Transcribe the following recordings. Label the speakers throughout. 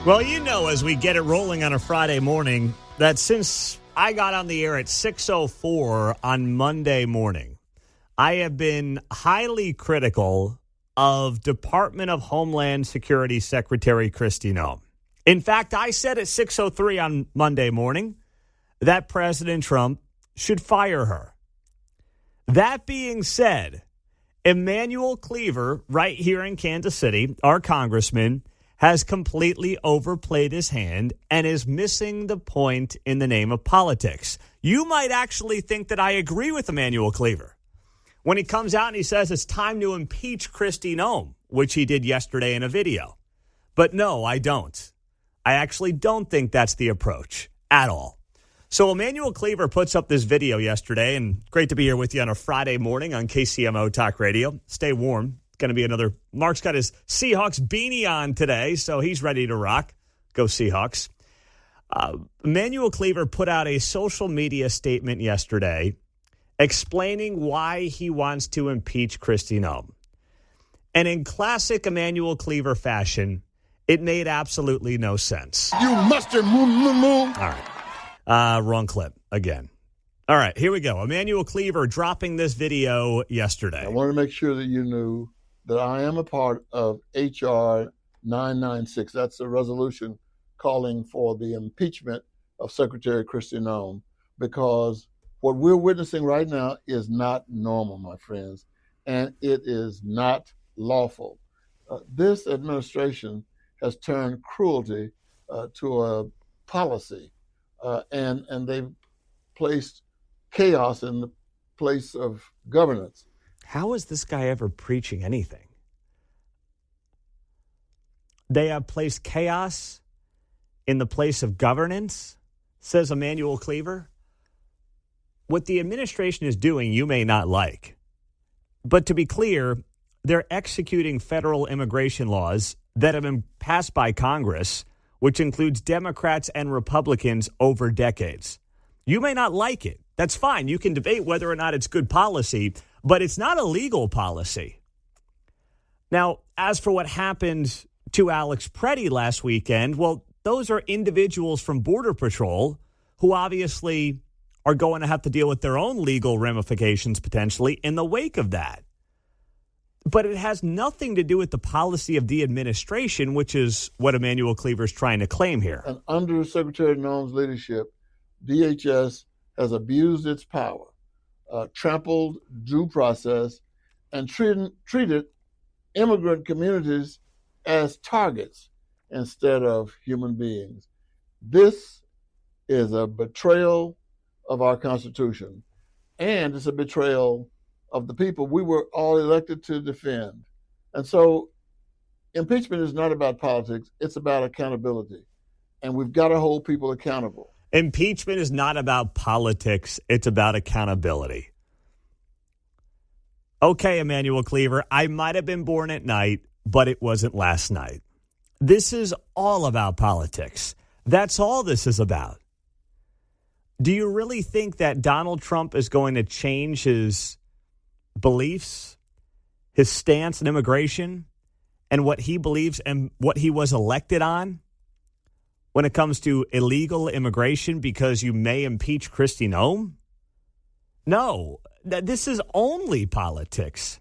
Speaker 1: Well, you know, as we get it rolling on a Friday morning, that since I got on the air at 6:04 on Monday morning, I have been highly critical of Department of Homeland Security Secretary Kristi Noem. In fact, I said at 6:03 on Monday morning that President Trump should fire her. That being said, Emmanuel Cleaver, right here in Kansas City, our congressman, has completely overplayed his hand and is missing the point in the name of politics. You might actually think that I agree with Emmanuel Cleaver when he comes out and he says it's time to impeach Kristi Noem, which he did yesterday in a video. But no, I don't. I actually don't think that's the approach at all. So Emmanuel Cleaver puts up this video yesterday, and great to be here with you on a Friday morning on KCMO Talk Radio. Stay warm. Going to be another. Mark's got his Seahawks beanie on today, so he's ready to rock. Go Seahawks. Emmanuel Cleaver put out a social media statement yesterday explaining why he wants to impeach Kristi Noem. And in classic Emmanuel Cleaver fashion, it made absolutely no sense.
Speaker 2: You mustard moo.
Speaker 1: All right. Wrong clip again. All right, here we go. Emmanuel Cleaver dropping this video yesterday.
Speaker 2: I want to make sure that you knew that I am a part of H.R. 996. That's a resolution calling for the impeachment of Secretary Kristi Noem, because what we're witnessing right now is not normal, my friends, and it is not lawful. This administration has turned cruelty to a policy, and they've placed chaos in the place of governance.
Speaker 1: How is this guy ever preaching anything? They have placed chaos in the place of governance, says Emmanuel Cleaver. What the administration is doing, you may not like. But to be clear, they're executing federal immigration laws that have been passed by Congress, which includes Democrats and Republicans over decades. You may not like it. That's fine. You can debate whether or not it's good policy, but it's not a legal policy. Now, as for what happened to Alex Preddy last weekend, well, those are individuals from Border Patrol who obviously are going to have to deal with their own legal ramifications potentially in the wake of that. But it has nothing to do with the policy of the administration, which is what Emmanuel Cleaver is trying to claim here.
Speaker 2: And under Secretary Noem's leadership, DHS has abused its power, trampled due process, and treated immigrant communities as targets instead of human beings. This is a betrayal of our Constitution, and it's a betrayal of the people we were all elected to defend. And so impeachment is not about politics, it's about accountability. And we've got to hold people accountable.
Speaker 1: Impeachment is not about politics. It's about accountability. Okay, Emmanuel Cleaver, I might have been born at night, but it wasn't last night. This is all about politics. That's all this is about. Do you really think that Donald Trump is going to change his beliefs, his stance on immigration, and what he believes and what he was elected on when it comes to illegal immigration because you may impeach Kristi Noem? No, this is only politics.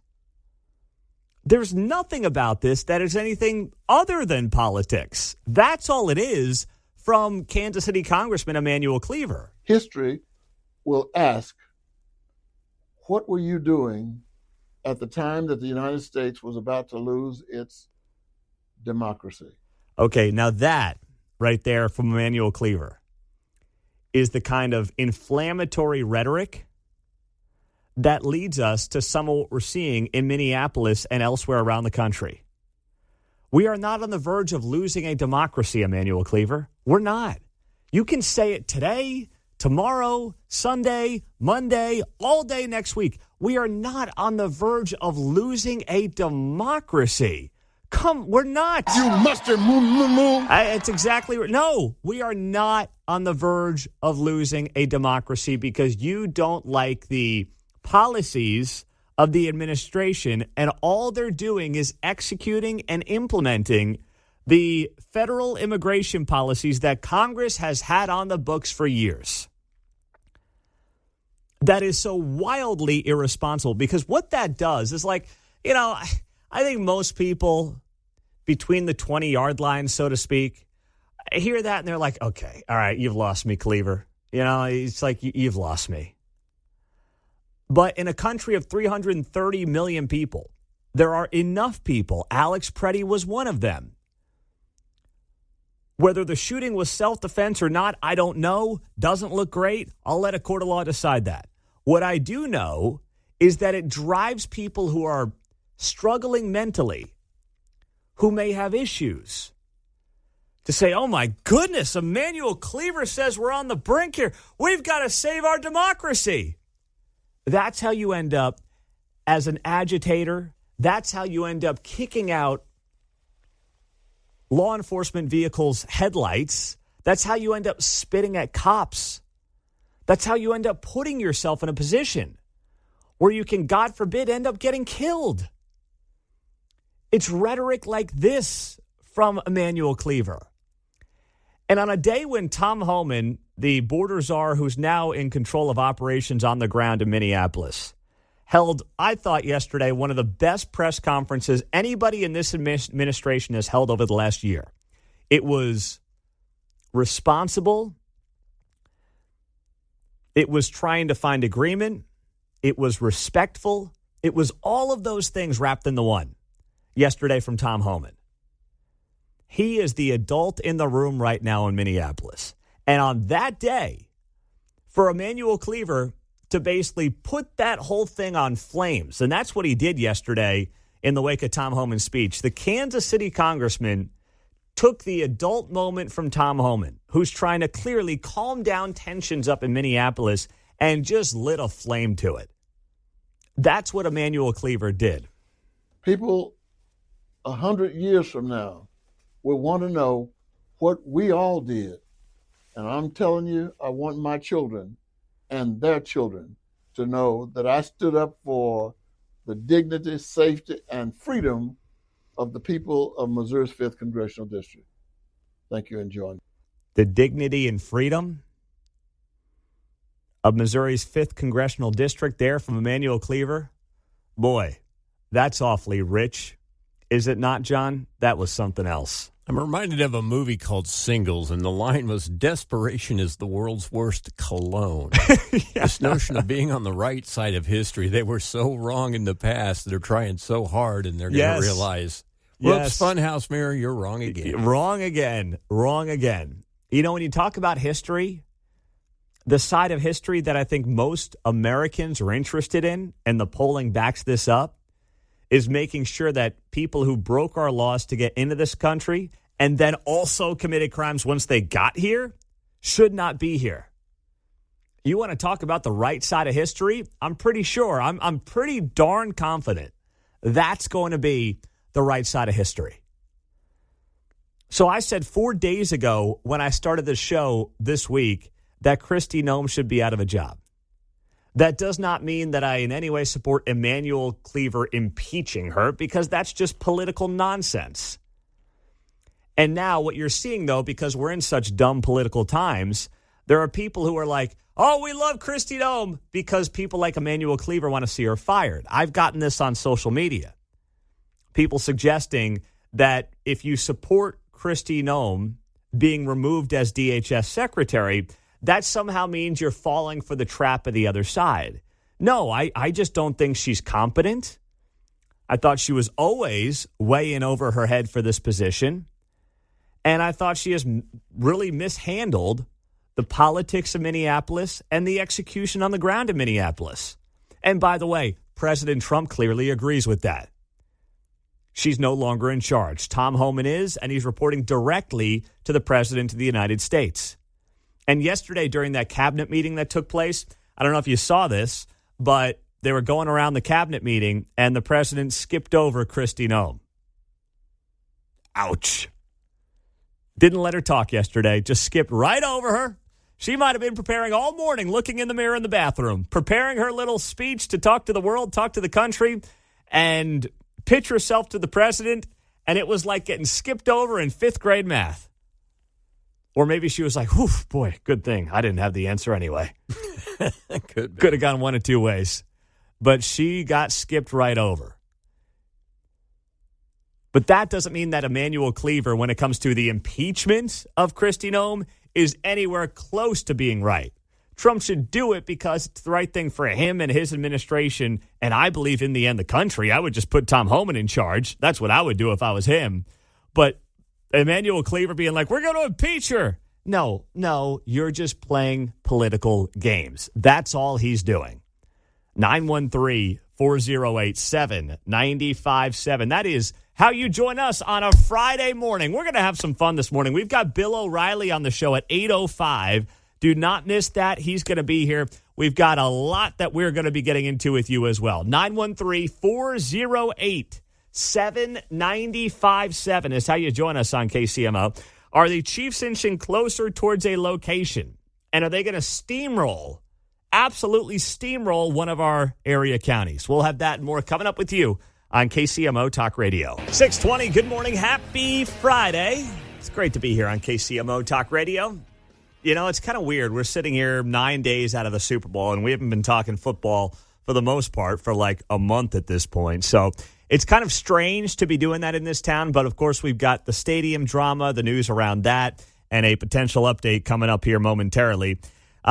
Speaker 1: There's nothing about this that is anything other than politics. That's all it is from Kansas City Congressman Emmanuel Cleaver.
Speaker 2: History will ask, what were you doing at the time that the United States was about to lose its democracy? Okay,
Speaker 1: now that right there from Emmanuel Cleaver is the kind of inflammatory rhetoric that leads us to some of what we're seeing in Minneapolis and elsewhere around the country. We are not on the verge of losing a democracy, Emmanuel Cleaver. We're not. You can say it today, tomorrow, Sunday, Monday, all day next week. We are not on the verge of losing a democracy. We're not.
Speaker 2: You mustard moo.
Speaker 1: It's exactly right. No, we are not on the verge of losing a democracy because you don't like the policies of the administration, and all they're doing is executing and implementing the federal immigration policies that Congress has had on the books for years. That is so wildly irresponsible, because what that does is, like, you know, I think most people between the 20-yard line, so to speak, hear that and they're like, okay, all right, you've lost me, Cleaver. You know, it's like, you've lost me. But in a country of 330 million people, there are enough people. Alex Preddy was one of them. Whether the shooting was self-defense or not, I don't know. Doesn't look great. I'll let a court of law decide that. What I do know is that it drives people who are struggling mentally, who may have issues, to say, oh, my goodness, Emmanuel Cleaver says we're on the brink here. We've got to save our democracy. That's how you end up as an agitator. That's how you end up kicking out law enforcement vehicles' headlights. That's how you end up spitting at cops. That's how you end up putting yourself in a position where you can, God forbid, end up getting killed. It's rhetoric like this from Emmanuel Cleaver. And on a day when Tom Homan, the border czar who's now in control of operations on the ground in Minneapolis, held, I thought yesterday, one of the best press conferences anybody in this administration has held over the last year. It was responsible. It was trying to find agreement. It was respectful. It was all of those things wrapped in the one yesterday from Tom Homan. He is the adult in the room right now in Minneapolis. And on that day, for Emmanuel Cleaver to basically put that whole thing on flames, and that's what he did yesterday in the wake of Tom Homan's speech, the Kansas City congressman took the adult moment from Tom Homan, who's trying to clearly calm down tensions up in Minneapolis, and just lit a flame to it. That's what Emmanuel Cleaver did.
Speaker 2: People 100 years from now will want to know what we all did. And I'm telling you, I want my children and their children to know that I stood up for the dignity, safety, and freedom of the people of Missouri's 5th Congressional District. Thank you and join me.
Speaker 1: The dignity and freedom of Missouri's 5th Congressional District there from Emmanuel Cleaver. Boy, that's awfully rich. Is it not, John? That was something else.
Speaker 3: I'm reminded of a movie called Singles, and the line was, desperation is the world's worst cologne. Yeah. This notion of being on the right side of history, they were so wrong in the past, they're trying so hard, and they're going to realize, whoops, Funhouse Mirror, you're wrong again.
Speaker 1: Wrong again. Wrong again. You know, when you talk about history, the side of history that I think most Americans are interested in, and the polling backs this up, is making sure that people who broke our laws to get into this country and then also committed crimes once they got here should not be here. You want to talk about the right side of history? I'm pretty sure, I'm pretty darn confident that's going to be the right side of history. So I said 4 days ago when I started the show this week that Kristi Noem should be out of a job. That does not mean that I in any way support Emmanuel Cleaver impeaching her, because that's just political nonsense. And now what you're seeing, though, because we're in such dumb political times, there are people who are like, oh, we love Kristi Noem, because people like Emmanuel Cleaver want to see her fired. I've gotten this on social media. People suggesting that if you support Kristi Noem being removed as DHS Secretary, that somehow means you're falling for the trap of the other side. No, I just don't think she's competent. I thought she was always way in over her head for this position. And I thought she has really mishandled the politics of Minneapolis and the execution on the ground in Minneapolis. And by the way, President Trump clearly agrees with that. She's no longer in charge. Tom Homan is, and he's reporting directly to the President of the United States. And yesterday during that cabinet meeting that took place, I don't know if you saw this, but they were going around the cabinet meeting and the president skipped over Kristi Noem. Ouch. Didn't let her talk yesterday, just skipped right over her. She might have been preparing all morning, looking in the mirror in the bathroom, preparing her little speech to talk to the world, talk to the country, and pitch herself to the president. And it was like getting skipped over in 5th grade math. Or maybe she was like, whew, boy, good thing I didn't have the answer anyway. Could have gone one of two ways. But she got skipped right over. But that doesn't mean that Emmanuel Cleaver, when it comes to the impeachment of Kristi Noem, is anywhere close to being right. Trump should do it because it's the right thing for him and his administration, and I believe in the end the country. I would just put Tom Homan in charge. That's what I would do if I was him. But Emmanuel Cleaver being like, we're going to impeach her. No, you're just playing political games. That's all he's doing. 913-408-7957. That is how you join us on a Friday morning. We're going to have some fun this morning. We've got Bill O'Reilly on the show at 8:05. Do not miss that. He's going to be here. We've got a lot that we're going to be getting into with you as well. 913-408-7957 is how you join us on KCMO. Are the Chiefs inching closer towards a location? And are they going to steamroll, absolutely steamroll one of our area counties? We'll have that and more coming up with you on KCMO Talk Radio. 6:20, good morning. Happy Friday. It's great to be here on KCMO Talk Radio. You know, it's kind of weird. We're sitting here 9 days out of the Super Bowl, and we haven't been talking football for the most part for like a month at this point. So it's kind of strange to be doing that in this town. But, of course, we've got the stadium drama, the news around that, and a potential update coming up here momentarily.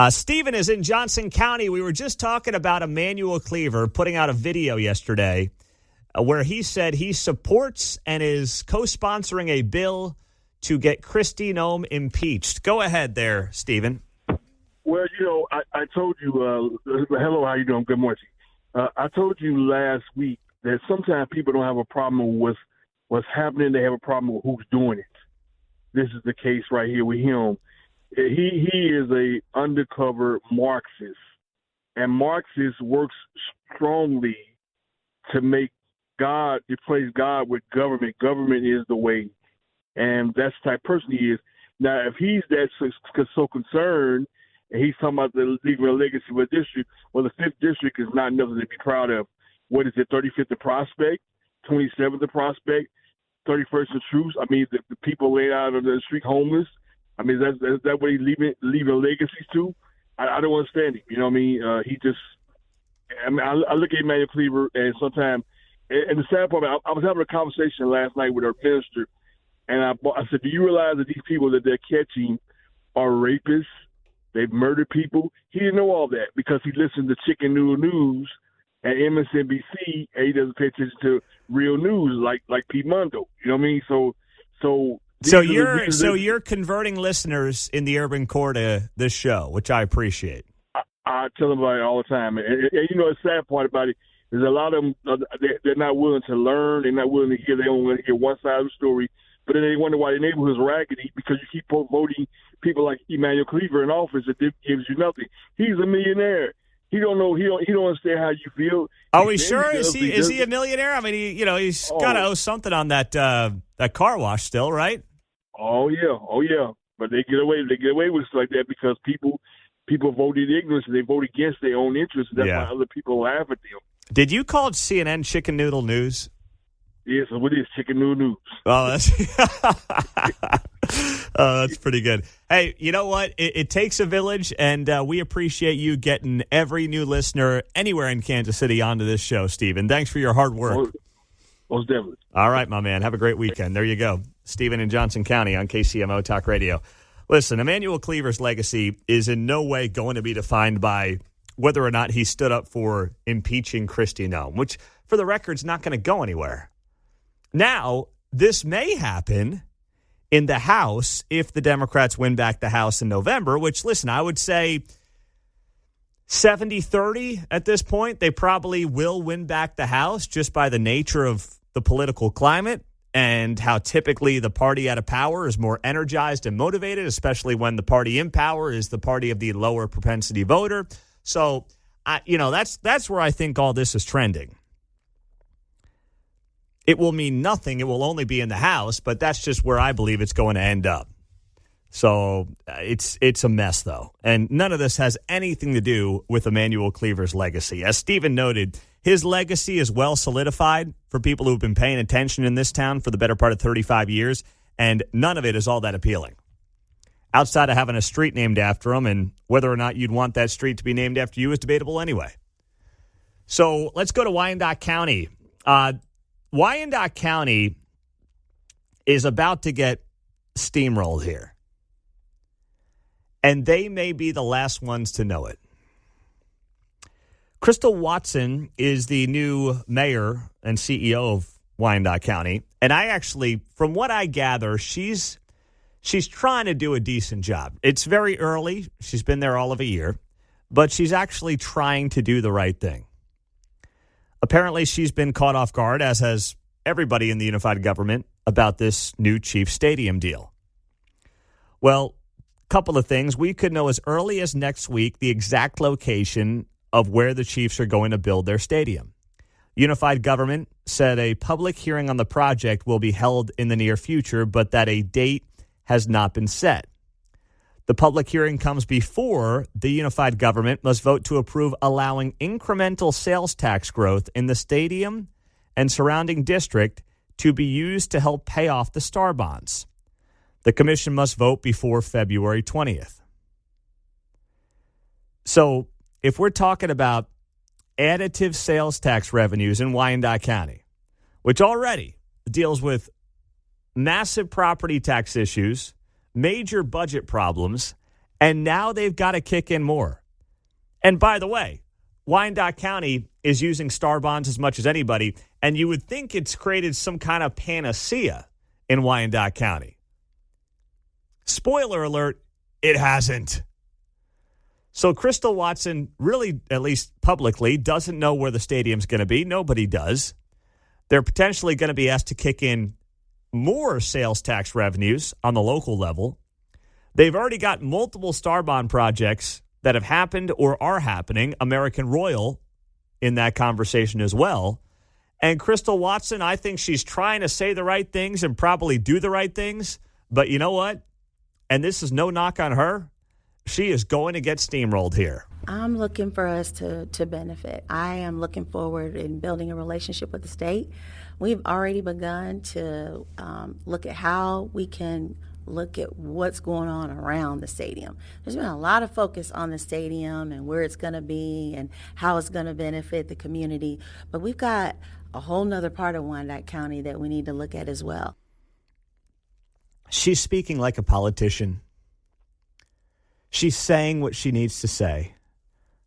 Speaker 1: Stephen is in Johnson County. We were just talking about Emmanuel Cleaver putting out a video yesterday where he said he supports and is co-sponsoring a bill to get Kristi Noem impeached. Go ahead there, Stephen.
Speaker 4: Well, you know, I told you, hello, how you doing? Good morning. I told you last week that sometimes people don't have a problem with what's happening. They have a problem with who's doing it. This is the case right here with him. He is a undercover Marxist, and Marxist works strongly to make God, replace God with government. Government is the way. And that's the type of person he is. Now, if he's that so concerned, and he's talking about the legal legacy of a district, well, the 5th district is not nothing to be proud of. What is it, 35th the Prospect, 27th the Prospect, 31st the Truth? I mean, the people laid out on the street homeless. I mean, is that what he's leaving legacies to? I don't understand him. You know what I mean? I look at Emmanuel Cleaver, and sometimes, and the sad part, I was having a conversation last night with our minister, and I said, do you realize that these people that they're catching are rapists? They've murdered people. He didn't know all that because he listened to Chicken Noodle News and MSNBC, and he doesn't pay attention to real news like Pete Mundo. You know what I mean? So you're converting listeners in the urban core to this show, which I appreciate. I tell them about it all the time, and you know the sad part about it is a lot of them they're not willing to learn. They're not willing to hear. They don't want to hear one side of the story. But then they wonder why the neighborhood's raggedy because you keep voting people like Emmanuel Cleaver in office that gives you nothing. He's a millionaire. He don't know. He don't understand how you feel.
Speaker 1: Are we sure? Is he a millionaire? I mean, he's got to owe something on that car wash still, right?
Speaker 4: Oh yeah. But they get away with stuff like that because people vote in ignorance and they vote against their own interests. That's why other people laugh at them.
Speaker 1: Did you call CNN Chicken Noodle News?
Speaker 4: Yes, what is Chicken Noodle News?
Speaker 1: Oh, that's pretty good. Hey, you know what? It takes a village, and we appreciate you getting every new listener anywhere in Kansas City onto this show, Stephen. Thanks for your hard work.
Speaker 4: Most definitely.
Speaker 1: All right, my man. Have a great weekend. There you go. Stephen in Johnson County on KCMO Talk Radio. Listen, Emmanuel Cleaver's legacy is in no way going to be defined by whether or not he stood up for impeaching Kristi Noem, which, for the record, is not going to go anywhere. Now, this may happen in the House if the Democrats win back the House in November, which, listen, I would say 70-30 at this point. They probably will win back the House just by the nature of the political climate and how typically the party out of power is more energized and motivated, especially when the party in power is the party of the lower propensity voter. So, that's where I think all this is trending. It will mean nothing. It will only be in the House, but that's just where I believe it's going to end up. So it's a mess, though. And none of this has anything to do with Emmanuel Cleaver's legacy. As Stephen noted, his legacy is well solidified for people who've been paying attention in this town for the better part of 35 years, and none of it is all that appealing. Outside of having a street named after him, and whether or not you'd want that street to be named after you is debatable anyway. So let's go to Wyandotte County. Wyandotte County is about to get steamrolled here. And they may be the last ones to know it. Crystal Watson is the new mayor and CEO of Wyandotte County. And I actually, from what I gather, she's trying to do a decent job. It's very early. She's been there all of a year. But she's actually trying to do the right thing. Apparently, she's been caught off guard, as has everybody in the unified government, about this new Chiefs Stadium deal. Well, couple of things. We could know as early as next week the exact location of where the Chiefs are going to build their stadium. Unified government said a public hearing on the project will be held in the near future, but that a date has not been set. The public hearing comes before the unified government must vote to approve allowing incremental sales tax growth in the stadium and surrounding district to be used to help pay off the Star bonds. The commission must vote before February 20th. So if we're talking about additive sales tax revenues in Wyandotte County, which already deals with massive property tax issues, major budget problems, and now they've got to kick in more. And by the way, Wyandotte County is using Star bonds as much as anybody, and you would think it's created some kind of panacea in Wyandotte County. Spoiler alert, it hasn't. So Crystal Watson really, at least publicly, doesn't know where the stadium's going to be. Nobody does. They're potentially going to be asked to kick in more sales tax revenues on the local level. They've already got multiple Star bond projects that have happened or are happening. American Royal in that conversation as well. And Crystal Watson, I think she's trying to say the right things and probably do the right things. But you know what? And this is no knock on her. She is going to get steamrolled here.
Speaker 5: I'm looking for us to benefit. I am looking forward in building a relationship with the state. We've already begun to look at how we can look at what's going on around the stadium. There's been a lot of focus on the stadium and where it's going to be and how it's going to benefit the community. But we've got a whole nother part of Wyandotte County that we need to look at as well.
Speaker 1: She's speaking like a politician. She's saying what she needs to say.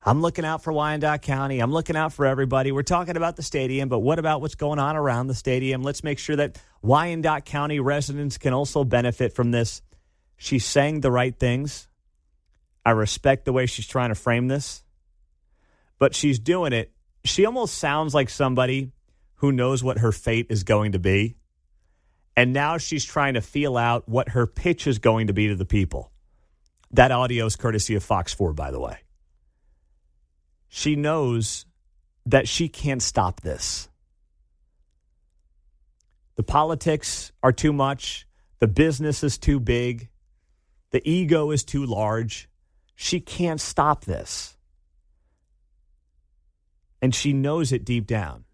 Speaker 1: I'm looking out for Wyandotte County. I'm looking out for everybody. We're talking about the stadium, but what about what's going on around the stadium? Let's make sure that Wyandotte County residents can also benefit from this. She's saying the right things. I respect the way she's trying to frame this, but she's doing it. She almost sounds like somebody who knows what her fate is going to be. And now she's trying to feel out what her pitch is going to be to the people. That audio is courtesy of Fox 4, by the way. She knows that she can't stop this. The politics are too much. The business is too big. The ego is too large. She can't stop this. And she knows it deep down.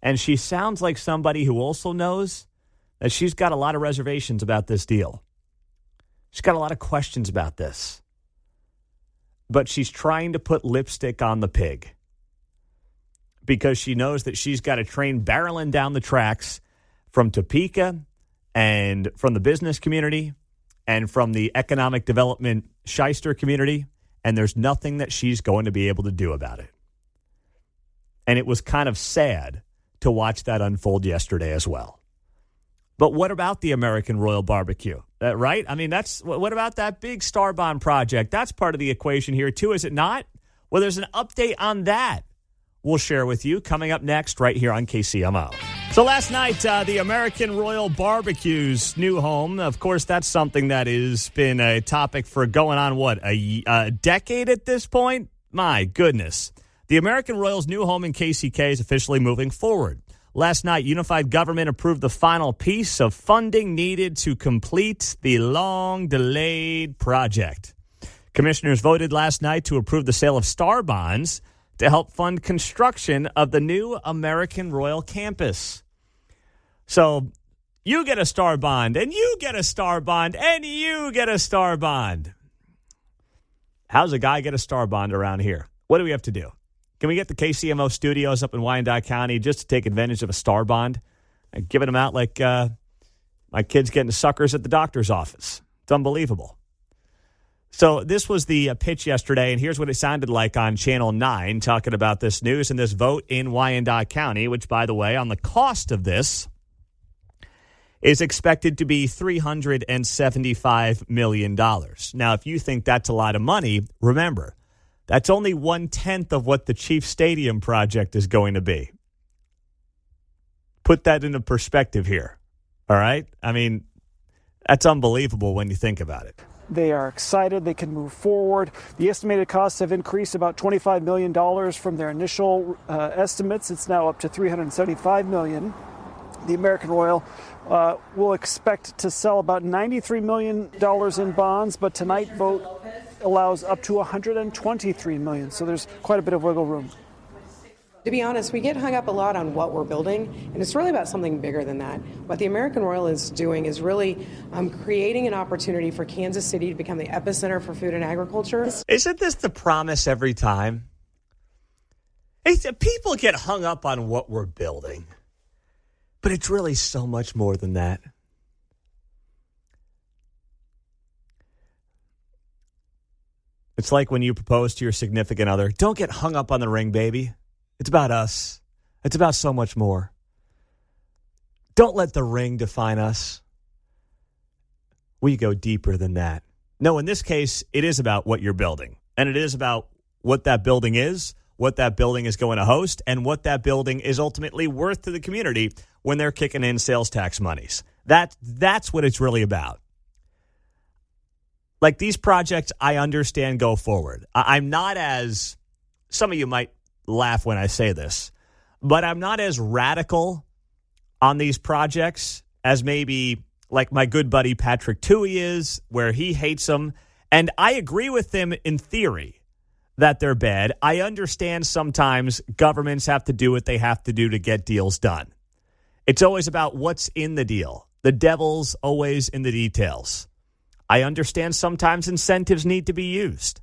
Speaker 1: And she sounds like somebody who also knows that she's got a lot of reservations about this deal. She's got a lot of questions about this. But she's trying to put lipstick on the pig because she knows that she's got a train barreling down the tracks from Topeka and from the business community and from the economic development shyster community, and there's nothing that she's going to be able to do about it. And it was kind of sad to watch that unfold yesterday as well. But what about the American Royal Barbecue? Right? I mean, what about that big Star Bond project? That's part of the equation here, too, is it not? Well, there's an update on that we'll share with you coming up next right here on KCMO. So last night, the American Royal Barbecue's new home, of course, that's something that has been a topic for going on, a decade at this point? My goodness. The American Royal's new home in KCK is officially moving forward. Last night, unified government approved the final piece of funding needed to complete the long-delayed project. Commissioners voted last night to approve the sale of Star Bonds to help fund construction of the new American Royal campus. So you get a Star Bond, and you get a Star Bond, and you get a Star Bond. How's a guy get a Star Bond around here? What do we have to do? Can we get the KCMO studios up in Wyandotte County just to take advantage of a Star Bond and giving them out like my kids getting suckers at the doctor's office? It's unbelievable. So this was the pitch yesterday, and here's what it sounded like on Channel 9 talking about this news and this vote in Wyandotte County, which, by the way, on the cost of this is expected to be $375 million. Now, if you think that's a lot of money, remember, that's only 1/10 of what the Chiefs Stadium project is going to be. Put that into perspective here, all right? I mean, that's unbelievable when you think about it.
Speaker 6: They are excited they can move forward. The estimated costs have increased about $25 million from their initial estimates. It's now up to $375 million. The American Royal will expect to sell about $93 million in bonds, but tonight's vote allows up to $123 million. So there's quite a bit of wiggle room.
Speaker 7: To be honest, we get hung up a lot on what we're building, and it's really about something bigger than that. What the American Royal is doing is really creating an opportunity for Kansas City to become the epicenter for food and agriculture.
Speaker 1: Isn't this the promise every time? People get hung up on what we're building, but it's really so much more than that. It's like when you propose to your significant other, don't get hung up on the ring, baby. It's about us. It's about so much more. Don't let the ring define us. We go deeper than that. No, in this case, it is about what you're building. And it is about what that building is, what that building is going to host, and what that building is ultimately worth to the community when they're kicking in sales tax monies. That's what it's really about. Like these projects, I understand go forward. I'm not as, some of you might laugh when I say this, but I'm not as radical on these projects as maybe like my good buddy Patrick Tuohy is, where he hates them. And I agree with him in theory that they're bad. I understand sometimes governments have to do what they have to do to get deals done. It's always about what's in the deal. The devil's always in the details. I understand sometimes incentives need to be used.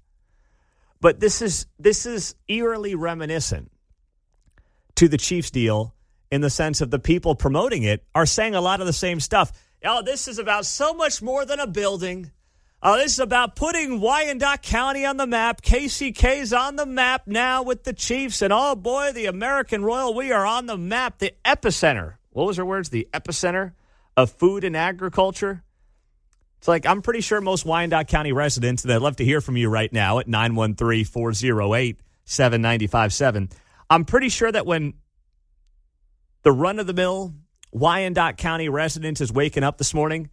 Speaker 1: But this is eerily reminiscent to the Chiefs deal in the sense of the people promoting it are saying a lot of the same stuff. Oh, this is about so much more than a building. Oh, this is about putting Wyandotte County on the map. KCK's on the map now with the Chiefs. And, oh, boy, the American Royal, we are on the map. The epicenter. What was her words? The epicenter of food and agriculture. It's like, I'm pretty sure most Wyandotte County residents, and I'd love to hear from you right now at 913-408-7957. I'm pretty sure that when the run-of-the-mill Wyandotte County resident is waking up this morning,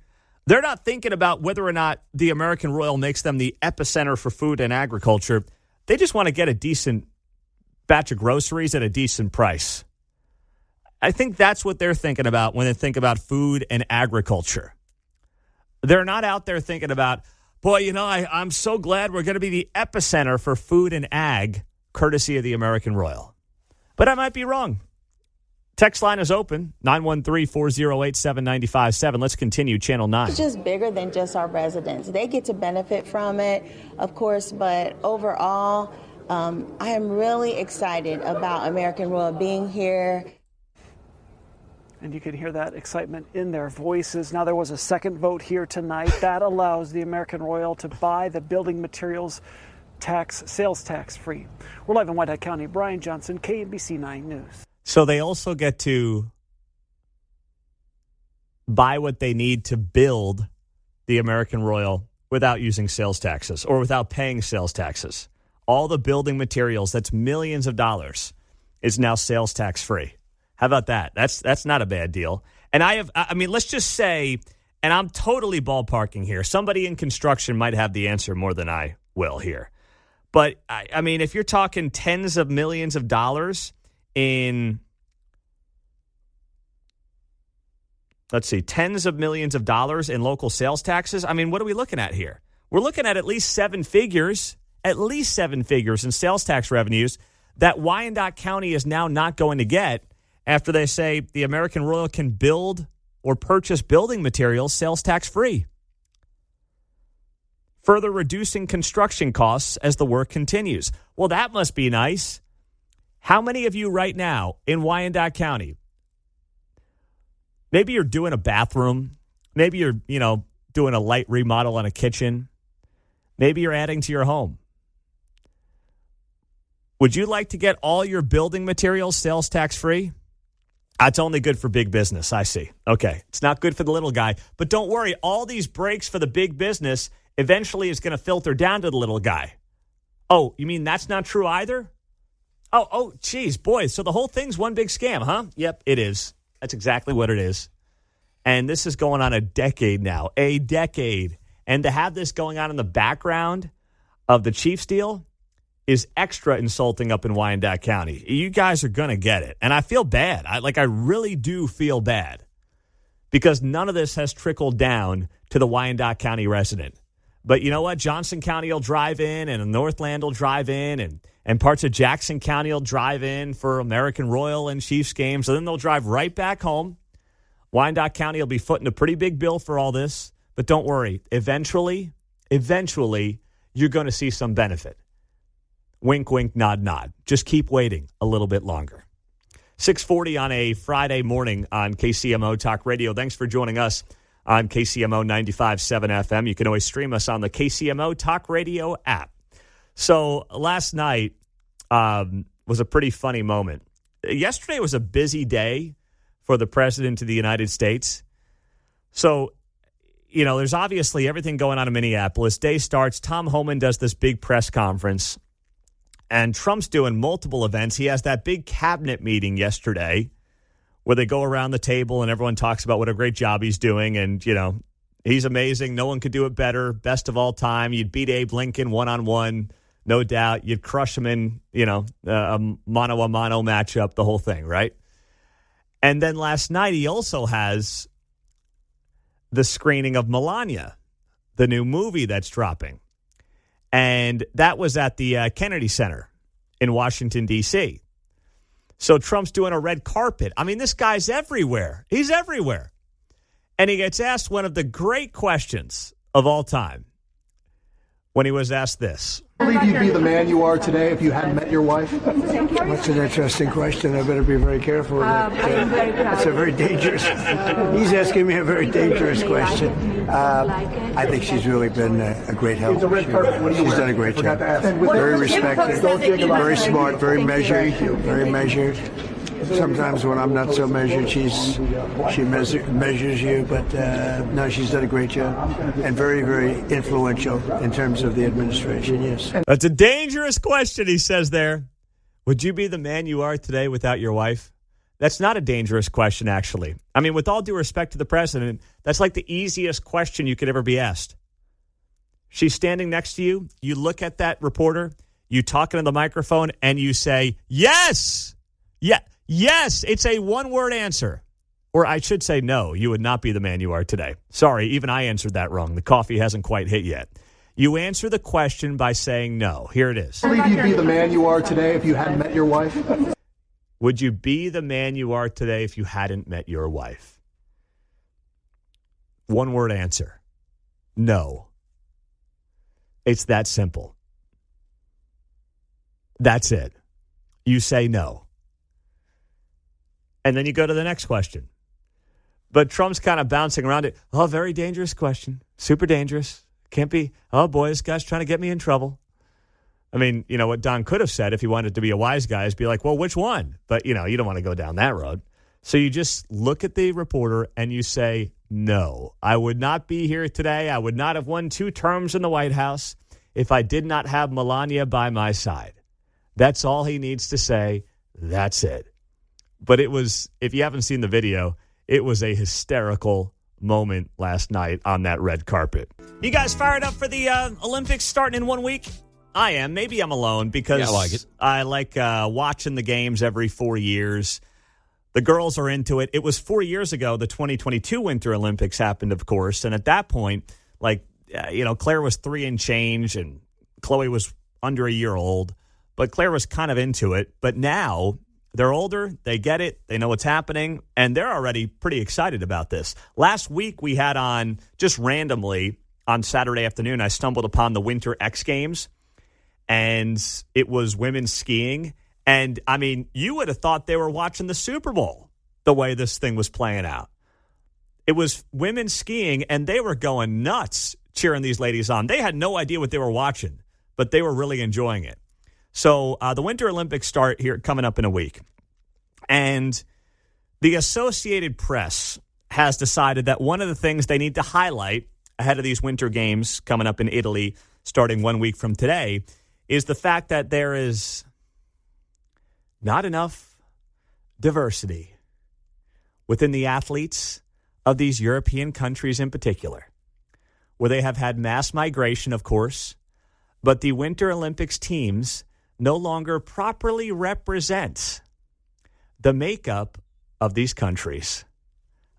Speaker 1: they're not thinking about whether or not the American Royal makes them the epicenter for food and agriculture. They just want to get a decent batch of groceries at a decent price. I think that's what they're thinking about when they think about food and agriculture. They're not out there thinking about, boy, you know, I'm so glad we're going to be the epicenter for food and ag, courtesy of the American Royal. But I might be wrong. Text line is open, 913-408-7957. Let's continue, Channel 9.
Speaker 5: It's just bigger than just our residents. They get to benefit from it, of course, but overall, I am really excited about American Royal being here.
Speaker 6: And you can hear that excitement in their voices. Now, there was a second vote here tonight that allows the American Royal to buy the building materials sales tax free. We're live in Wyandotte County. Brian Johnson, KMBC 9 News.
Speaker 1: So they also get to buy what they need to build the American Royal without using sales taxes or without paying sales taxes. All the building materials, that's millions of dollars, is now sales tax free. How about that? That's not a bad deal. And let's just say, and I'm totally ballparking here. Somebody in construction might have the answer more than I will here. But I mean, if you're talking tens of millions of dollars in let's see, tens of millions of dollars in local sales taxes. I mean, what are we looking at here? We're looking at least seven figures in sales tax revenues that Wyandotte County is now not going to get after they say the American Royal can build or purchase building materials sales tax free, further reducing construction costs as the work continues. Well, that must be nice. How many of you right now in Wyandotte County, maybe you're doing a bathroom, maybe you're, doing a light remodel on a kitchen, maybe you're adding to your home. Would you like to get all your building materials sales tax free? That's only good for big business, I see. Okay, it's not good for the little guy. But don't worry, all these breaks for the big business eventually is going to filter down to the little guy. Oh, you mean that's not true either? Oh, geez, boys. So the whole thing's one big scam, huh? Yep, it is. That's exactly what it is. And this is going on a decade now. A decade. And to have this going on in the background of the Chiefs deal is extra insulting up in Wyandotte County. You guys are going to get it. And I feel bad. I really do feel bad because none of this has trickled down to the Wyandotte County resident. But you know what? Johnson County will drive in and Northland will drive in and parts of Jackson County will drive in for American Royal and Chiefs games. And then they'll drive right back home. Wyandotte County will be footing a pretty big bill for all this. But don't worry. Eventually, you're going to see some benefit. Wink, wink, nod, nod. Just keep waiting a little bit longer. 6:40 on a Friday morning on KCMO Talk Radio. Thanks for joining us on KCMO 95.7 FM. You can always stream us on the KCMO Talk Radio app. So last night was a pretty funny moment. Yesterday was a busy day for the President of the United States. So, there's obviously everything going on in Minneapolis. Day starts. Tom Homan does this big press conference. And Trump's doing multiple events. He has that big cabinet meeting yesterday where they go around the table and everyone talks about what a great job he's doing. And, he's amazing. No one could do it better. Best of all time. You'd beat Abe Lincoln one-on-one, no doubt. You'd crush him in, a mano-a-mano matchup, the whole thing, right? And then last night he also has the screening of Melania, the new movie that's dropping. And that was at the Kennedy Center in Washington, D.C. So Trump's doing a red carpet. I mean, this guy's everywhere. He's everywhere. And he gets asked one of the great questions of all time when he was asked this.
Speaker 8: I believe you'd be the man you are today if you hadn't met your wife?
Speaker 9: That's an interesting question. I better be very careful with that. That's a very dangerous. He's asking me a very dangerous question. I think she's really been a great help. She's done a great job. Very respected, very smart, very measured. Sometimes when I'm not so measured, she measures you. But no, she's done a great job and very, very influential in terms of the administration, yes.
Speaker 1: That's a dangerous question, he says there. Would you be the man you are today without your wife? That's not a dangerous question, actually. I mean, with all due respect to the president, that's like the easiest question you could ever be asked. She's standing next to you. You look at that reporter, you talk into the microphone, and you say, yes. Yeah. Yes, it's a one-word answer. Or I should say no, you would not be the man you are today. Sorry, even I answered that wrong. The coffee hasn't quite hit yet. You answer the question by saying no. Here it is.
Speaker 8: I believe you'd be the man you are today if you hadn't met your wife?
Speaker 1: Would you be the man you are today if you hadn't met your wife? One-word answer. No. It's that simple. That's it. You say no. And then you go to the next question. But Trump's kind of bouncing around it. Oh, very dangerous question. Super dangerous. Can't be. Oh, boy, this guy's trying to get me in trouble. I mean, what Don could have said if he wanted to be a wise guy is be like, well, which one? But, you don't want to go down that road. So you just look at the reporter and you say, no, I would not be here today. I would not have won 2 terms in the White House if I did not have Melania by my side. That's all he needs to say. That's it. But it was, if you haven't seen the video, it was a hysterical moment last night on that red carpet. You guys fired up for the Olympics starting in 1 week? I am. Maybe I'm alone because
Speaker 3: I like it.
Speaker 1: I like watching the games every 4 years. The girls are into it. It was 4 years ago, the 2022 Winter Olympics happened, of course. And at that point, Claire was 3 and change and Chloe was under a year old. But Claire was kind of into it. But now they're older. They get it. They know what's happening. And they're already pretty excited about this. Last week we had on, just randomly, on Saturday afternoon, I stumbled upon the Winter X Games. And it was women's skiing. And, I mean, you would have thought they were watching the Super Bowl the way this thing was playing out. It was women skiing, and they were going nuts cheering these ladies on. They had no idea what they were watching, but they were really enjoying it. So the Winter Olympics start here coming up in a week. And the Associated Press has decided that one of the things they need to highlight ahead of these Winter Games coming up in Italy starting 1 week from today is the fact that there is not enough diversity within the athletes of these European countries in particular, where they have had mass migration, of course, but the Winter Olympics teams no longer properly represent the makeup of these countries.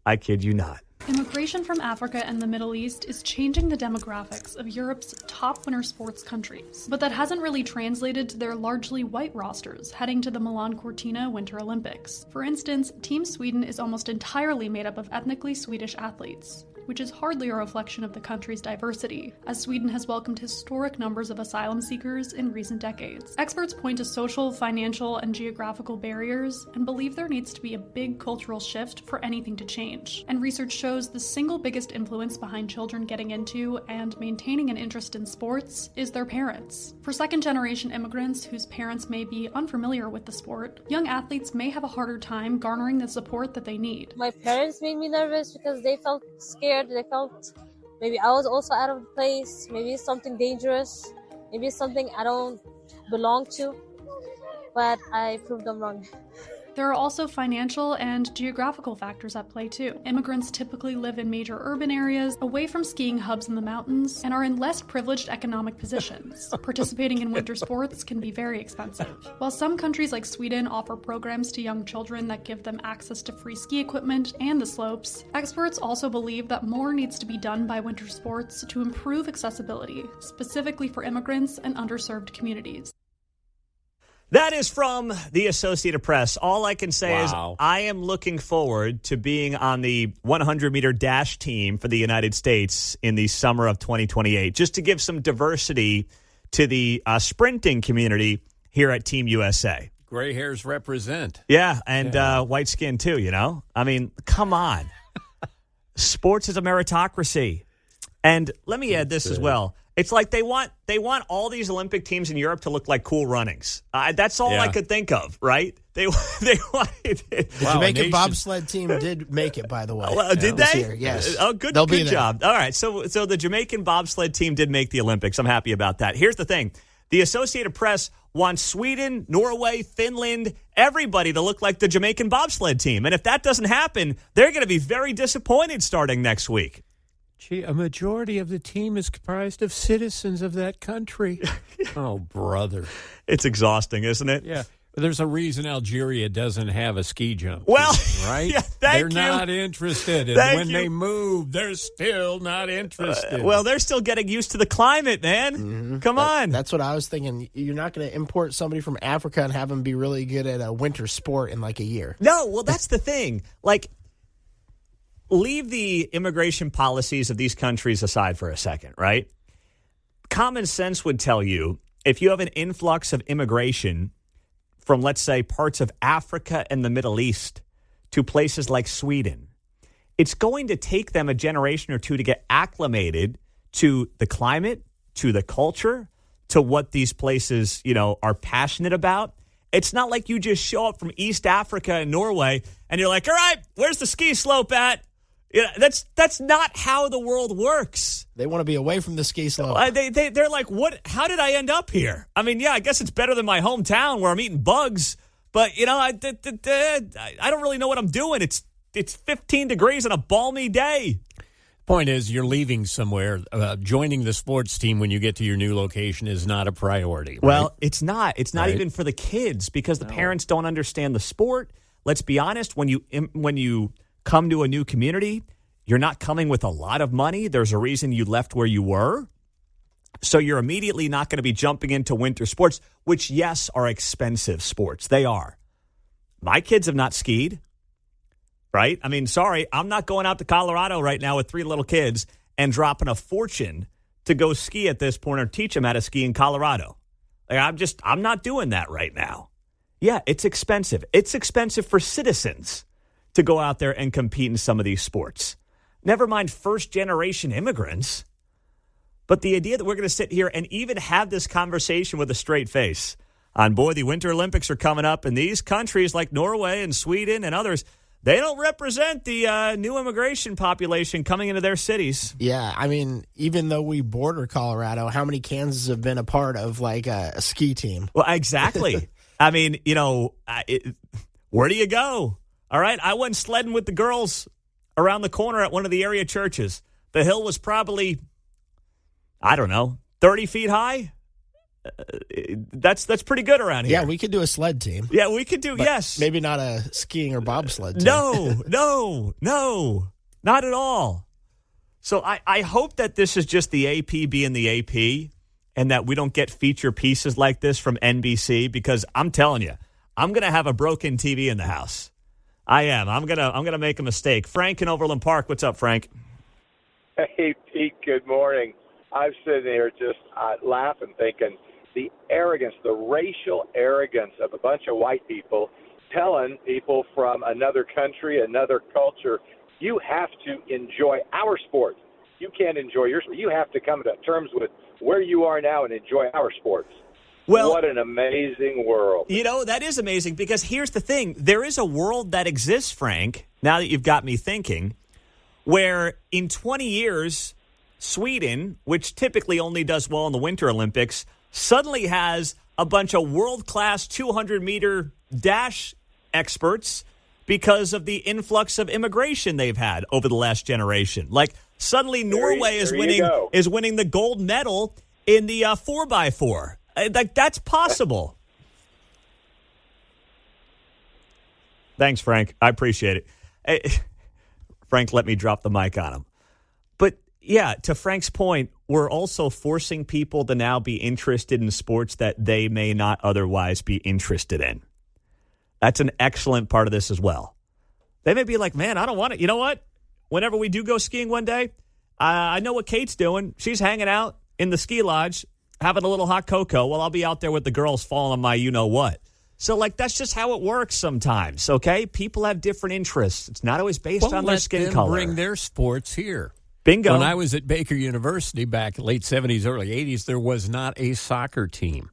Speaker 1: I kid you not.
Speaker 10: Immigration from Africa and the Middle East is changing the demographics of Europe's top winter sports countries, but that hasn't really translated to their largely white rosters heading to the Milan-Cortina Winter Olympics. For instance, Team Sweden is almost entirely made up of ethnically Swedish athletes, which is hardly a reflection of the country's diversity, as Sweden has welcomed historic numbers of asylum seekers in recent decades. Experts point to social, financial, and geographical barriers and believe there needs to be a big cultural shift for anything to change. And research shows the single biggest influence behind children getting into and maintaining an interest in sports is their parents. For second-generation immigrants whose parents may be unfamiliar with the sport, young athletes may have a harder time garnering the support that they need.
Speaker 11: My parents made me nervous because they felt scared. They felt maybe I was also out of place, maybe it's something dangerous, maybe it's something I don't belong to, but I proved them wrong.
Speaker 10: There are also financial and geographical factors at play too. Immigrants typically live in major urban areas, away from skiing hubs in the mountains, and are in less privileged economic positions. Participating in winter sports can be very expensive. While some countries like Sweden offer programs to young children that give them access to free ski equipment and the slopes, experts also believe that more needs to be done by winter sports to improve accessibility, specifically for immigrants and underserved communities.
Speaker 1: That is from the Associated Press. All I can say is I am looking forward to being on the 100-meter dash team for the United States in the summer of 2028, just to give some diversity to the sprinting community here at Team USA.
Speaker 3: Gray hairs represent.
Speaker 1: Yeah, and white skin too, you know? I mean, come on. Sports is a meritocracy. And let me add this as well. It's like they want all these Olympic teams in Europe to look like Cool Runnings. That's all I could think of, right? They wanted
Speaker 12: the Jamaican bobsled team did make it, by the way.
Speaker 1: Well, did they?
Speaker 12: Year, yes.
Speaker 1: Oh, good job. All right, so the Jamaican bobsled team did make the Olympics. I'm happy about that. Here's the thing. The Associated Press wants Sweden, Norway, Finland, everybody to look like the Jamaican bobsled team. And if that doesn't happen, they're going to be very disappointed starting next week.
Speaker 3: Gee, a majority of the team is comprised of citizens of that country. Oh, brother.
Speaker 1: It's exhausting, isn't it?
Speaker 3: Yeah. There's a reason Algeria doesn't have a ski jump.
Speaker 1: Well,
Speaker 3: right?
Speaker 1: Yeah,
Speaker 3: they're not interested. And when they move, they're still not interested.
Speaker 1: Well, they're still getting used to the climate, man. Mm-hmm. Come on.
Speaker 12: That's what I was thinking. You're not going to import somebody from Africa and have them be really good at a winter sport in like a year.
Speaker 1: No, well, that's the thing. Like, leave the immigration policies of these countries aside for a second, right? Common sense would tell you if you have an influx of immigration from, let's say, parts of Africa and the Middle East to places like Sweden, it's going to take them a generation or two to get acclimated to the climate, to the culture, to what these places, are passionate about. It's not like you just show up from East Africa and Norway and you're like, all right, where's the ski slope at? Yeah, that's not how the world works.
Speaker 12: They want to be away from the ski slope.
Speaker 1: They're like, what? How did I end up here? I mean, yeah, I guess it's better than my hometown where I'm eating bugs. But I don't really know what I'm doing. It's 15 degrees on a balmy day.
Speaker 3: Point is, you're leaving somewhere. Joining the sports team when you get to your new location is not a priority. Right?
Speaker 1: Well, it's not. It's not even for the kids because the parents don't understand the sport. let's be honest, when you come to a new community, you're not coming with a lot of money. There's a reason you left where you were. So you're immediately not going to be jumping into winter sports, which, yes, are expensive sports. They are. My kids have not skied, right? I mean, sorry, I'm not going out to Colorado right now with 3 little kids and dropping a fortune to go ski at this point or teach them how to ski in Colorado. Like, I'm not doing that right now. Yeah, it's expensive. It's expensive for citizens to go out there and compete in some of these sports. Never mind first-generation immigrants. But the idea that we're going to sit here and even have this conversation with a straight face on, boy, the Winter Olympics are coming up, and these countries like Norway and Sweden and others, they don't represent the new immigration population coming into their cities.
Speaker 12: Yeah, I mean, even though we border Colorado, how many Kansas have been a part of, like, a ski team?
Speaker 1: Well, exactly. I mean, where do you go? All right, I went sledding with the girls around the corner at one of the area churches. The hill was probably, I don't know, 30 feet high. That's pretty good around here.
Speaker 12: Yeah, we could do a sled team.
Speaker 1: Yeah, we could do, yes.
Speaker 12: Maybe not a skiing or bobsled team.
Speaker 1: No, not at all. So I hope that this is just the AP being the AP and that we don't get feature pieces like this from NBC, because I'm telling you, I'm going to have a broken TV in the house. I am. I'm gonna make a mistake. Frank in Overland Park. What's up, Frank?
Speaker 13: Hey, Pete. Good morning. I'm sitting here just laughing, thinking the arrogance, the racial arrogance of a bunch of white people telling people from another country, another culture, you have to enjoy our sport. You can't enjoy your sport. You have to come to terms with where you are now and enjoy our sports. Well, what an amazing world.
Speaker 1: That is amazing, because here's the thing. There is a world that exists, Frank, now that you've got me thinking, where in 20 years, Sweden, which typically only does well in the Winter Olympics, suddenly has a bunch of world-class 200-meter dash experts because of the influx of immigration they've had over the last generation. Like, suddenly Norway is winning the gold medal in the 4x4. Like, that's possible. Thanks, Frank. I appreciate it. Hey, Frank, let me drop the mic on him. But, yeah, to Frank's point, we're also forcing people to now be interested in sports that they may not otherwise be interested in. That's an excellent part of this as well. They may be like, man, I don't want it. You know what? Whenever we do go skiing one day, I know what Kate's doing. She's hanging out in the ski lodge, having a little hot cocoa while I'll be out there with the girls falling on my you-know-what. So, like, that's just how it works sometimes, okay? People have different interests. It's not always based on their skin color.
Speaker 3: Bring their sports here.
Speaker 1: Bingo.
Speaker 3: When I was at Baker University back late 70s, early 80s, there was not a soccer team.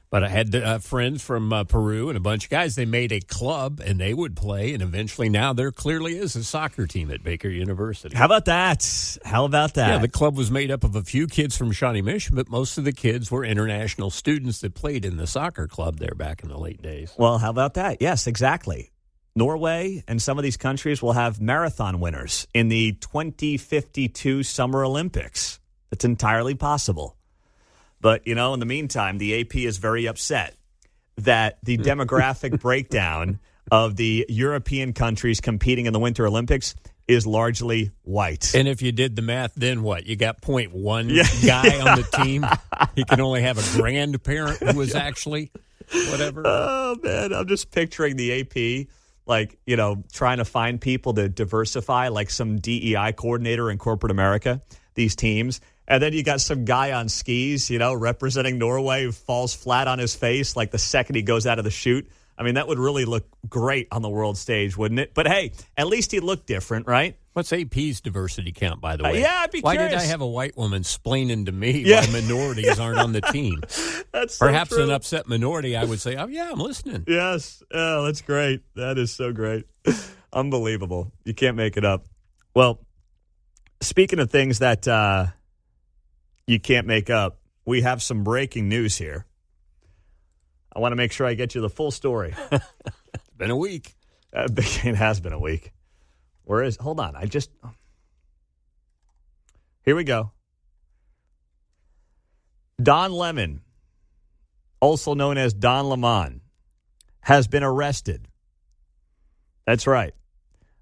Speaker 3: But I had friends from Peru and a bunch of guys. They made a club, and they would play, and eventually now there clearly is a soccer team at Baker University.
Speaker 1: How about that?
Speaker 3: Yeah, the club was made up of a few kids from Shawnee Mission, but most of the kids were international students that played in the soccer club there back in the late days.
Speaker 1: Well, how about that? Yes, exactly. Norway and some of these countries will have marathon winners in the 2052 Summer Olympics. It's entirely possible. But, in the meantime, the AP is very upset that the demographic breakdown of the European countries competing in the Winter Olympics is largely white.
Speaker 3: And if you did the math, then what? You got 0.1 guy on the team. He can only have a grandparent who was actually whatever.
Speaker 1: Oh, man, I'm just picturing the AP, like, trying to find people to diversify, like some DEI coordinator in corporate America, these teams. And then you got some guy on skis, representing Norway who falls flat on his face like the second he goes out of the chute. I mean, that would really look great on the world stage, wouldn't it? But, hey, at least he looked different, right?
Speaker 3: What's AP's diversity count, by the way?
Speaker 1: Yeah, I'd be curious.
Speaker 3: Why did I have a white woman splaining to me why minorities aren't on the team?
Speaker 1: That's so
Speaker 3: Perhaps
Speaker 1: true.
Speaker 3: An upset minority, I would say, oh, yeah, I'm listening.
Speaker 1: Yes. Oh, that's great. That is so great. Unbelievable. You can't make it up. Well, speaking of things that you can't make up, we have some breaking news here. I want to make sure I get you the full story.
Speaker 3: It's been a week.
Speaker 1: It has been a week. Hold on. Here we go. Don Lemon, also known as Don Lemon, has been arrested That's right.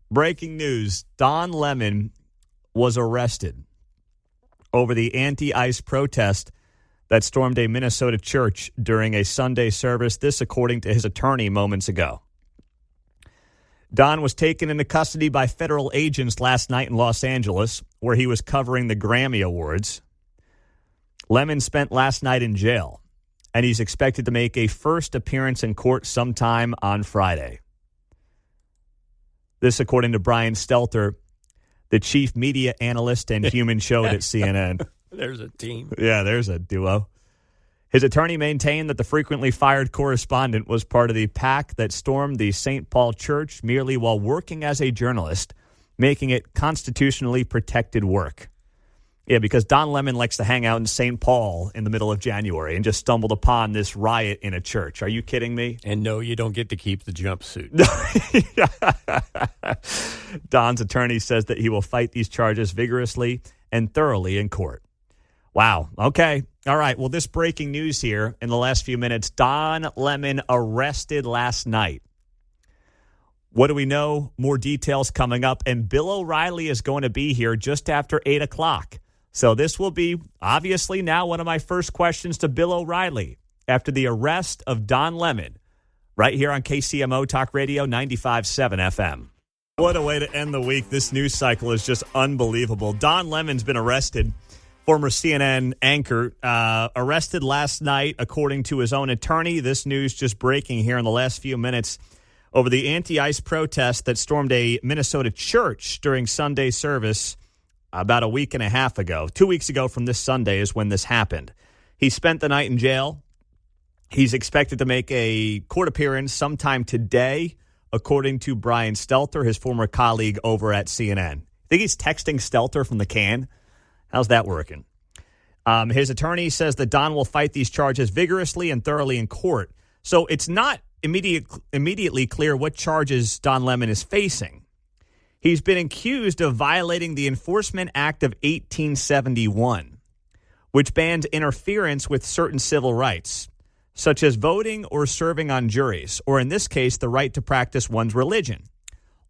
Speaker 1: Breaking news. Don Lemon was arrested over the anti-ICE protest that stormed a Minnesota church during a Sunday service. This, according to his attorney moments ago. Don was taken into custody by federal agents last night in Los Angeles, where he was covering the Grammy Awards. Lemon spent last night in jail, and he's expected to make a first appearance in court sometime on Friday. This, according to Brian Stelter, the chief media analyst and human showed at CNN.
Speaker 3: There's a team.
Speaker 1: Yeah, there's a duo. His attorney maintained that the frequently fired correspondent was part of the pack that stormed the St. Paul Church merely while working as a journalist, making it constitutionally protected work. Yeah, because Don Lemon likes to hang out in St. Paul in the middle of January and just stumbled upon this riot in a church. Are you kidding me?
Speaker 3: And no, you don't get to keep the jumpsuit.
Speaker 1: Don's attorney says that he will fight these charges vigorously and thoroughly in court. Wow. Okay. All right. Well, this breaking news here in the last few minutes, Don Lemon arrested last night. What do we know? More details coming up. And Bill O'Reilly is going to be here just after 8 o'clock. So this will be, obviously, now one of my first questions to Bill O'Reilly after the arrest of Don Lemon right here on KCMO Talk Radio 95.7 FM. What a way to end the week. This news cycle is just unbelievable. Don Lemon's been arrested. Former CNN anchor arrested last night, according to his own attorney. This news just breaking here in the last few minutes over the anti-ICE protest that stormed a Minnesota church during Sunday service about a week and a half ago. 2 weeks ago from this Sunday is when this happened. He spent the night in jail. He's expected to make a court appearance sometime today, according to Brian Stelter, his former colleague over at CNN. I think he's texting Stelter from the can. How's that working? His attorney says that Don will fight these charges vigorously and thoroughly in court. So it's not immediately clear what charges Don Lemon is facing. He's been accused of violating the Enforcement Act of 1871, which bans interference with certain civil rights, such as voting or serving on juries, or in this case, the right to practice one's religion.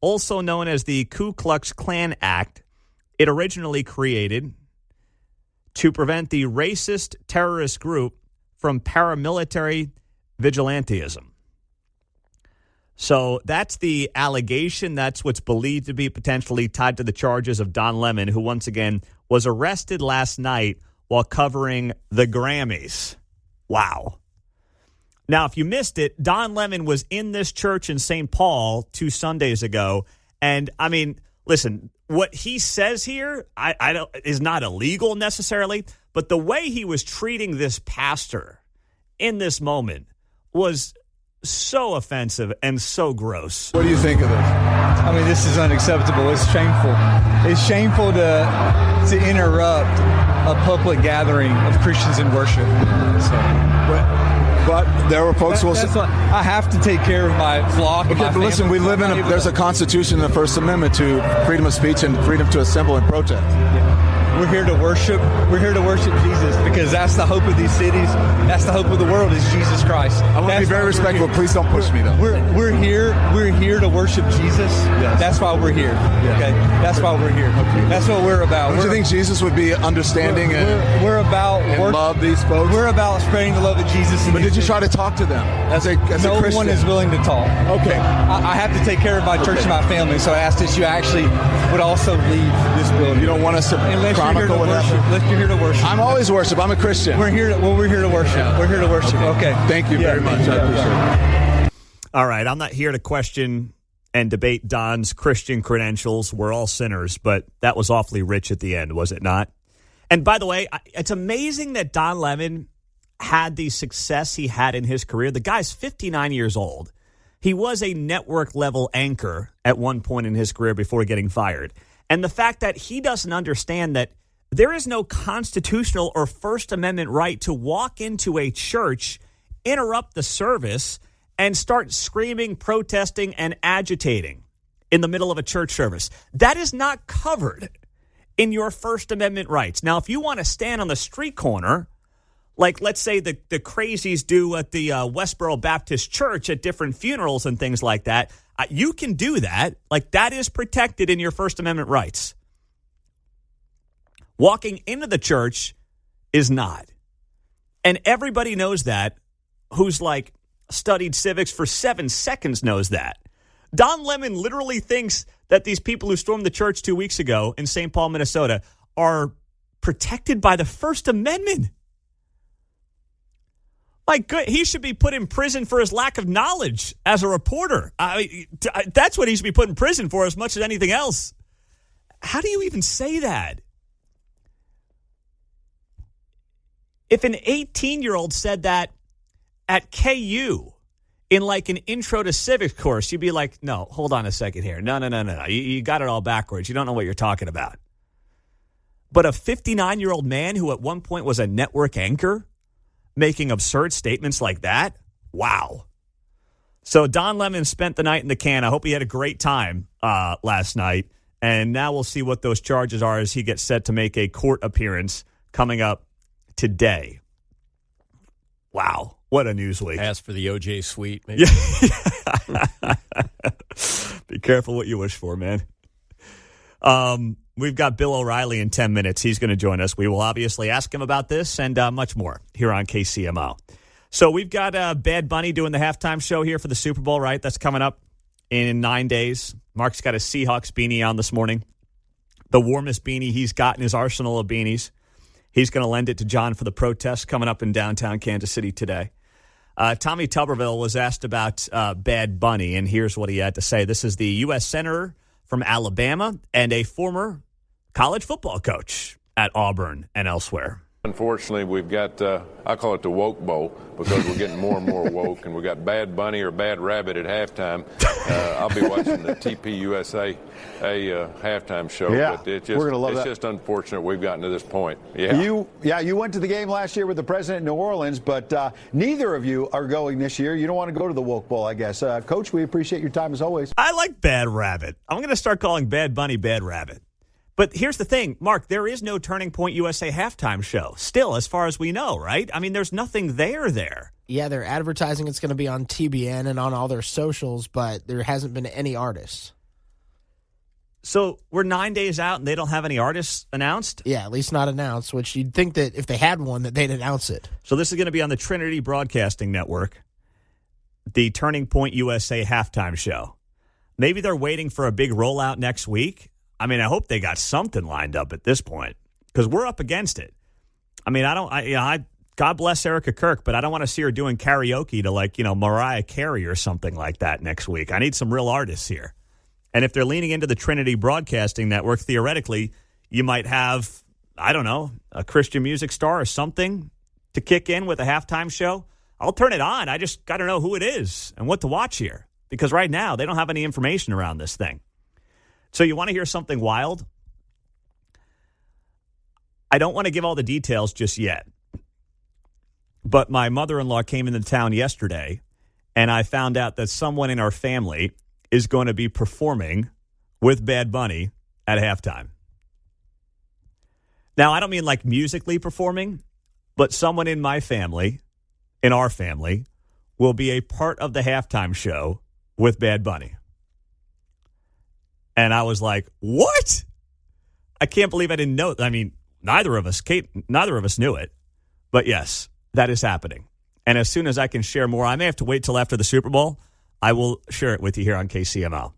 Speaker 1: Also known as the Ku Klux Klan Act, it originally created to prevent the racist terrorist group from paramilitary vigilantism. So that's the allegation. That's what's believed to be potentially tied to the charges of Don Lemon, who once again was arrested last night while covering the Grammys. Wow. Now, if you missed it, Don Lemon was in this church in St. Paul 2 Sundays ago. And, I mean, listen, what he says here I don't, is not illegal necessarily, but the way he was treating this pastor in this moment was so offensive and so gross.
Speaker 14: What do you think of this? I mean, this is unacceptable. It's shameful. It's shameful to interrupt a public gathering of Christians in worship.
Speaker 15: But there were folks who will say,
Speaker 14: I have to take care of my flock.
Speaker 15: Okay, but listen, we live in there's a constitution in the First Amendment to freedom of speech and freedom to assemble and protest.
Speaker 14: Yeah. We're here to worship. We're here to worship Jesus because that's the hope of these cities. That's the hope of the world is Jesus Christ.
Speaker 15: I want to be very respectful. Please don't push me, though.
Speaker 14: We're here to worship Jesus. Yes. That's why we're here. Yes. Okay, that's why we're here. Okay. That's what we're about.
Speaker 15: Don't you think Jesus would be understanding
Speaker 14: we're about
Speaker 15: and love these folks?
Speaker 14: We're about spreading the love of Jesus.
Speaker 15: But did you try to talk to them as a Christian?
Speaker 14: No one is willing to talk.
Speaker 15: Okay,
Speaker 14: I have to take care of my church and my family, so I asked that you actually would also leave this building.
Speaker 15: You don't want us to chronicle what happened?
Speaker 14: Unless you're here to worship.
Speaker 15: I'm always worship. I'm a Christian.
Speaker 14: We're here to worship. Yeah. We're here to worship. Okay.
Speaker 15: Thank you very much. I appreciate it.
Speaker 1: All right. I'm not here to question and debate Don's Christian credentials. We're all sinners, but that was awfully rich at the end, was it not? And by the way, it's amazing that Don Lemon had the success he had in his career. The guy's 59 years old. He was a network-level anchor at one point in his career before getting fired. And the fact that he doesn't understand that there is no constitutional or First Amendment right to walk into a church, interrupt the service, and start screaming, protesting, and agitating in the middle of a church service. That is not covered in your First Amendment rights. Now, if you want to stand on the street corner, like let's say the crazies do at the Westboro Baptist Church at different funerals and things like that, You can do that. Like, that is protected in your First Amendment rights. Walking into the church is not. And everybody knows that who's, like, studied civics for 7 seconds knows that. Don Lemon literally thinks that these people who stormed the church 2 weeks ago in St. Paul, Minnesota, are protected by the First Amendment. My good, he should be put in prison for his lack of knowledge as a reporter. That's what he should be put in prison for as much as anything else. How do you even say that? If an 18-year-old said that at KU in like an intro to civics course, you'd be like, no, hold on a second here. No. You got it all backwards. You don't know what you're talking about. But a 59-year-old man who at one point was a network anchor making absurd statements like that? Wow. So Don Lemon spent the night in the can. I hope he had a great time last night. And now we'll see what those charges are as he gets set to make a court appearance coming up today. Wow. What a news week.
Speaker 3: Ask for the OJ suite, maybe.
Speaker 1: Be careful what you wish for, man. We've got Bill O'Reilly in 10 minutes. He's going to join us. We will obviously ask him about this and much more here on KCMO. So we've got Bad Bunny doing the halftime show here for the Super Bowl, right? That's coming up in 9 days. Mark's got a Seahawks beanie on this morning. The warmest beanie he's got in his arsenal of beanies. He's going to lend it to John for the protest coming up in downtown Kansas City today. Tommy Tuberville was asked about Bad Bunny, and here's what he had to say. This is the U.S. Senator from Alabama and a former college football coach at Auburn and elsewhere.
Speaker 16: Unfortunately, we've got, I call it the woke bowl, because we're getting more and more woke, and we got Bad Bunny or Bad Rabbit at halftime. I'll be watching the TPUSA halftime show.
Speaker 17: Yeah,
Speaker 16: but it's
Speaker 17: we're gonna love that.
Speaker 16: It's just unfortunate we've gotten to this point. Yeah.
Speaker 17: You went to the game last year with the president in New Orleans, but neither of you are going this year. You don't want to go to the woke bowl, I guess. Coach, we appreciate your time as always.
Speaker 1: I like Bad Rabbit. I'm going to start calling Bad Bunny Bad Rabbit. But here's the thing, Mark, there is no Turning Point USA halftime show still, as far as we know, right? I mean, there's nothing there.
Speaker 12: Yeah, they're advertising it's going to be on TBN and on all their socials, but there hasn't been any artists.
Speaker 1: So we're 9 days out and they don't have any artists announced?
Speaker 12: Yeah, at least not announced, which you'd think that if they had one, that they'd announce it.
Speaker 1: So this is going to be on the Trinity Broadcasting Network, the Turning Point USA halftime show. Maybe they're waiting for a big rollout next week. I mean, I hope they got something lined up at this point, because we're up against it. I mean, God bless Erica Kirk, but I don't want to see her doing karaoke to Mariah Carey or something like that next week. I need some real artists here. And if they're leaning into the Trinity Broadcasting Network, theoretically, you might have, I don't know, a Christian music star or something to kick in with a halftime show. I'll turn it on. I just got to know who it is and what to watch here, because right now they don't have any information around this thing. So you want to hear something wild? I don't want to give all the details just yet. But my mother-in-law came into town yesterday, and I found out that someone in our family is going to be performing with Bad Bunny at halftime. Now, I don't mean like musically performing, but someone in my family, in our family, will be a part of the halftime show with Bad Bunny. And I was like, what? I can't believe I didn't know. I mean, neither of us knew it. But yes, that is happening. And as soon as I can share more, I may have to wait till after the Super Bowl. I will share it with you here on KCMO.